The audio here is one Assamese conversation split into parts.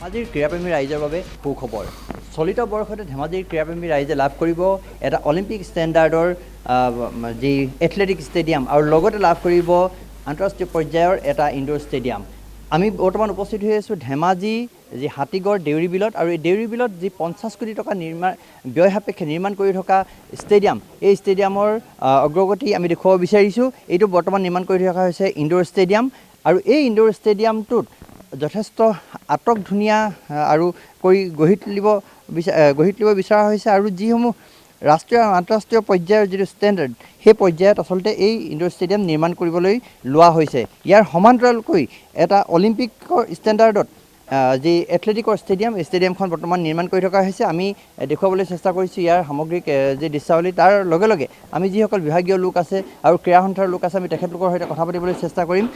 ধেমাজিৰ ক্ৰীড়াপ্ৰেমী ৰাইজৰ বাবে সুখবৰ। চলিত বৰ্ষতে ধেমাজিৰ ক্ৰীড়াপ্ৰেমী ৰাইজে লাভ কৰিব এটা অলিম্পিক ষ্টেণ্ডাৰ্ডৰ যি এথলেটিক ষ্টেডিয়াম আৰু লগতে লাভ কৰিব আন্তঃৰাষ্ট্ৰীয় পৰ্যায়ৰ এটা ইনডোৰ ষ্টেডিয়াম। আমি বৰ্তমান উপস্থিত হৈ আছোঁ ধেমাজি যি হাতীগড় দেউৰী বিলত, আৰু এই দেউৰী বিলত যি 50 কোটি টকা ব্যয় সাপেক্ষে নিৰ্মাণ কৰি থকা ষ্টেডিয়াম, এই ষ্টেডিয়ামৰ অগ্ৰগতি আমি দেখুৱাব বিচাৰিছোঁ। এইটো বৰ্তমান নিৰ্মাণ কৰি থকা হৈছে ইনডোৰ ষ্টেডিয়াম, আৰু এই ইনডোৰ ষ্টেডিয়ামটোত যথেষ্ট আটক ধুনীয়া আৰু গঢ়ি তুলিব বিচৰা হৈছে, আৰু যিসমূহ ৰাষ্ট্ৰীয় আৰু আন্তঃৰাষ্ট্ৰীয় পৰ্যায়ৰ যিটো ষ্টেণ্ডাৰ্ড, সেই পৰ্যায়ত আচলতে এই ইনডোৰ ষ্টেডিয়াম নিৰ্মাণ কৰিবলৈ লোৱা হৈছে। ইয়াৰ সমান্তৰালকৈ এটা অলিম্পিকৰ ষ্টেণ্ডাৰ্ডত যি এথলেটিকৰ ষ্টেডিয়াম, এই ষ্টেডিয়ামখন বৰ্তমান নিৰ্মাণ কৰি থকা হৈছে। আমি দেখুৱাবলৈ চেষ্টা কৰিছোঁ ইয়াৰ সামগ্ৰিক যি দৃশ্যাৱলী। তাৰ লগে লগে আমি যিসকল বিভাগীয় লোক আছে আৰু ক্ৰীড়া সন্থাৰ লোক আছে, আমি তেখেতলোকৰ সৈতে কথা পাতিবলৈ চেষ্টা কৰিম।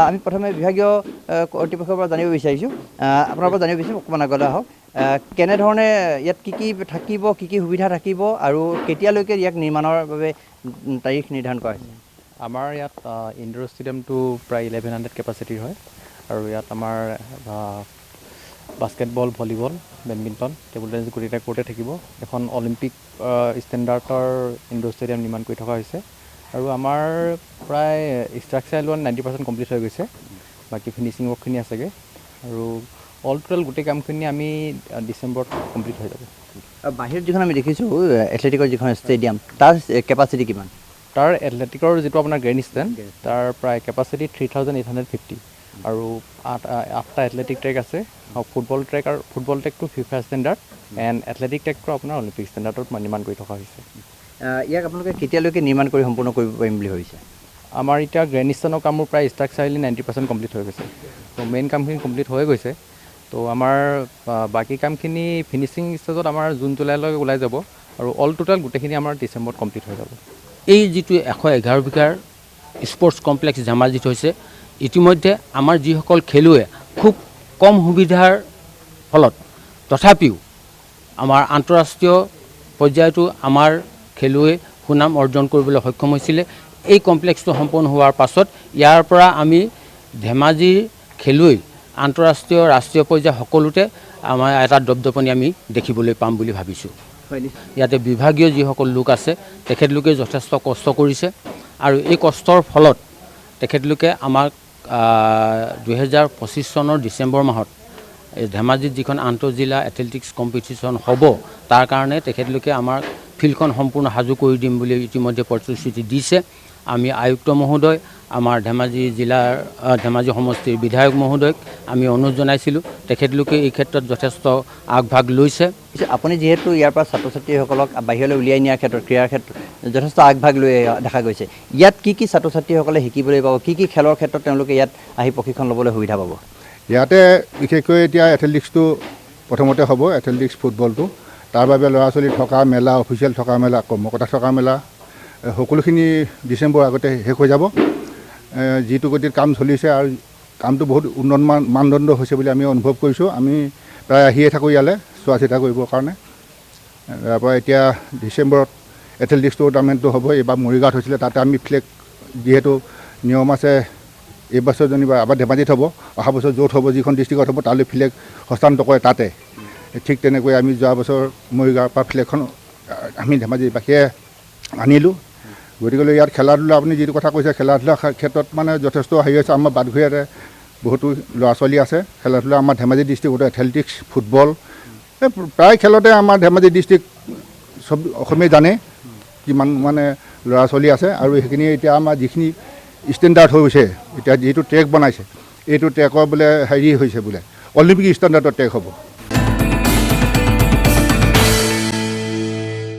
আমি প্ৰথমে বিভাগীয় কৰ্তৃপক্ষৰ পৰা জানিব বিচাৰিছোঁ, আপোনাৰ পৰা জানিব বিচাৰিম, অকণমান আগলৈ আহক। কেনেধৰণে ইয়াত কি কি থাকিব, কি কি সুবিধা থাকিব, আৰু কেতিয়ালৈকে ইয়াক নিৰ্মাণৰ বাবে তাৰিখ নিৰ্ধাৰণ কৰা হৈছে? আমাৰ ইয়াত ইনডোৰ ষ্টেডিয়ামটো প্ৰায় 1100 কেপাচিটিৰ হয়, আৰু ইয়াত আমাৰ basketball, volleyball, badminton, table tennis গোটেইটা কোৰ্টে থাকিব। এখন অলিম্পিক ষ্টেণ্ডাৰ্ডৰ ইনডোৰ ষ্টেডিয়াম নিৰ্মাণ কৰি থকা হৈছে, আৰু আমাৰ প্ৰায় ষ্ট্ৰাকচাৰ লোৱা 90% কমপ্লিট হৈ গৈছে। বাকী ফিনিচিং ৱৰ্কখিনি আছেগৈ, আৰু অল টোটেল গোটেই কামখিনি আমি ডিচেম্বৰত কমপ্লিট হৈ যাব। বাহিৰত যিখন আমি দেখিছোঁ এথলেটিকৰ যিখন ষ্টেডিয়াম, তাৰ কেপাচিটি কিমান? তাৰ এথলেটিকৰ যিটো আপোনাৰ গ্ৰেণ্ড ষ্টেণ্ড, তাৰ প্ৰায় কেপাচিটি 3850, আৰু 8টা এথলেটিক ট্ৰেক আছে। ফুটবল ট্ৰেকটো ফিফা ষ্টেণ্ডাৰ্ড, এণ্ড এথলেটিক ট্ৰেকটো আপোনাৰ অলিম্পিক ষ্টেণ্ডাৰ্ডত নিৰ্মাণ কৰি থকা হৈছে। ইয়াক আপোনালোকে কেতিয়ালৈকে নিৰ্মাণ কৰি সম্পূৰ্ণ কৰিব পাৰিম বুলি ভাবিছে? আমাৰ এতিয়া গ্ৰেণ্ড ষ্টেণ্ডৰ কামবোৰ প্ৰায় ষ্ট্ৰাকচাৰেলি 90% কমপ্লিট হৈ গৈছে, ত' মেইন কামখিনি কমপ্লিট হৈ গৈছে। ত' আমাৰ বাকী কামখিনি ফিনিচিং ষ্টেজত আমাৰ জুন জুলাইলৈ ওলাই যাব, আৰু অল টোটেল গোটেইখিনি আমাৰ ডিচেম্বৰত কমপ্লিট হৈ যাব। এই যিটো 111 বিঘাৰ স্পৰ্টছ কমপ্লেক্স ধেমাজিত হৈছে, ইতিমধ্যে আমাৰ যিসকল খেলুৱৈ খুব কম সুবিধাৰ ফলত তথাপিও আমাৰ আন্তঃৰাষ্ট্ৰীয় পৰ্যায়তো আমাৰ খেলুৱৈ সুনাম অৰ্জন কৰিবলৈ সক্ষম হৈছিলে। এই কমপ্লেক্সটো সম্পূৰ্ণ হোৱাৰ পাছত ইয়াৰ পৰা আমি ধেমাজিৰ খেলুৱৈ আন্তঃৰাষ্ট্ৰীয়, ৰাষ্ট্ৰীয় পৰ্যায় সকলোতে আমাৰ এটা দপদপনি আমি দেখিবলৈ পাম বুলি ভাবিছোঁ। ইয়াতে বিভাগীয় যিসকল লোক আছে, তেখেতলোকে যথেষ্ট কষ্ট কৰিছে, আৰু এই কষ্টৰ ফলত তেখেতলোকে আমাক 2025 চনৰ ডিচেম্বৰ মাহত ধেমাজিত যিখন আন্তঃজিলা এথলেটিক্স কম্পিটিশ্যন হ'ব, তাৰ কাৰণে তেখেতলোকে আমাক ফিল্ডখন সম্পূৰ্ণ সাজু কৰি দিম বুলি ইতিমধ্যে প্ৰতিশ্ৰুতি দিছে। আমি আয়ুক্ত মহোদয়, আমাৰ ধেমাজি সমষ্টিৰ বিধায়ক মহোদয়ক আমি অনুৰোধ জনাইছিলোঁ, তেখেতলোকে এই ক্ষেত্ৰত যথেষ্ট আগভাগ লৈছে। আপুনি যিহেতু ইয়াৰ পৰা ছাত্ৰ ছাত্ৰীসকলক বাহিৰলৈ উলিয়াই নিয়াৰ ক্ষেত্ৰত, ক্ৰীড়াৰ ক্ষেত্ৰত যথেষ্ট আগভাগ লৈ দেখা গৈছে, ইয়াত কি কি ছাত্ৰ ছাত্ৰীসকলে শিকিবলৈ পাব, কি কি খেলৰ ক্ষেত্ৰত তেওঁলোকে ইয়াত আহি প্ৰশিক্ষণ ল'বলৈ সুবিধা পাব? ইয়াতে বিশেষকৈ এতিয়া এথলেটিক্সটো প্ৰথমতে হ'ব, এথলেটিক্স ফুটবলটো। তাৰ বাবে ল'ৰা ছোৱালী থকা মেলা, অফিচিয়েল থকা মেলা, কৰ্মকৰ্তা থকা মেলা সকলোখিনি ডিচেম্বৰ আগতে শেষ হৈ যাব। যিটো গতিত কাম চলিছে, আৰু কামটো বহুত উন্নত মানদণ্ড হৈছে বুলি আমি অনুভৱ কৰিছোঁ। আমি প্ৰায় আহিয়ে থাকোঁ ইয়ালৈ চোৱা চিতা কৰিবৰ কাৰণে। তাৰপৰা এতিয়া ডিচেম্বৰত এথলেটিক্স টুৰ্ণামেণ্টটো হ'ব। এইবাৰ মৰিগাঁৱত হৈছিলে, তাতে আমি ফ্লেগ, যিহেতু নিয়ম আছে, এইবছৰ যেনিবা আমাৰ ধেমাজিত হ'ব, অহা বছৰ য'ত হ'ব, যিখন ডিষ্ট্ৰিক্টত হ'ব, তালৈ ফ্লেগ হস্তান্তৰ কৰে তাতে। ঠিক তেনেকৈ আমি যোৱা বছৰ মৰিগাঁৱৰ পৰা ফ্লেগখন আমি ধেমাজিবাসীয়ে আনিলোঁ। গতিকেলৈ ইয়াত খেলা ধূলা, আপুনি যিটো কথা কৈছে, খেলা ধূলাৰ ক্ষেত্ৰত মানে যথেষ্ট হেৰি হৈছে। আমাৰ বাটঘৰীয়াতে বহুতো ল'ৰা ছোৱালী আছে খেলা ধূলা। আমাৰ ধেমাজি ডিষ্ট্ৰিক্টত এথলেটিক্স, ফুটবল, প্ৰায় খেলতে আমাৰ ধেমাজি ডিষ্ট্ৰিক্ট চব অসমীয়া জানে কিমান মানে ল'ৰা ছোৱালী আছে। আৰু সেইখিনি এতিয়া আমাৰ যিখিনি ষ্টেণ্ডাৰ্ড হৈ গৈছে, এতিয়া যিটো ট্ৰেক বনাইছে, এইটো ট্ৰেকৰ বোলে হেৰি হৈছে, বোলে অলিম্পিক ষ্টেণ্ডাৰ্ডৰ ট্ৰেক হ'ব।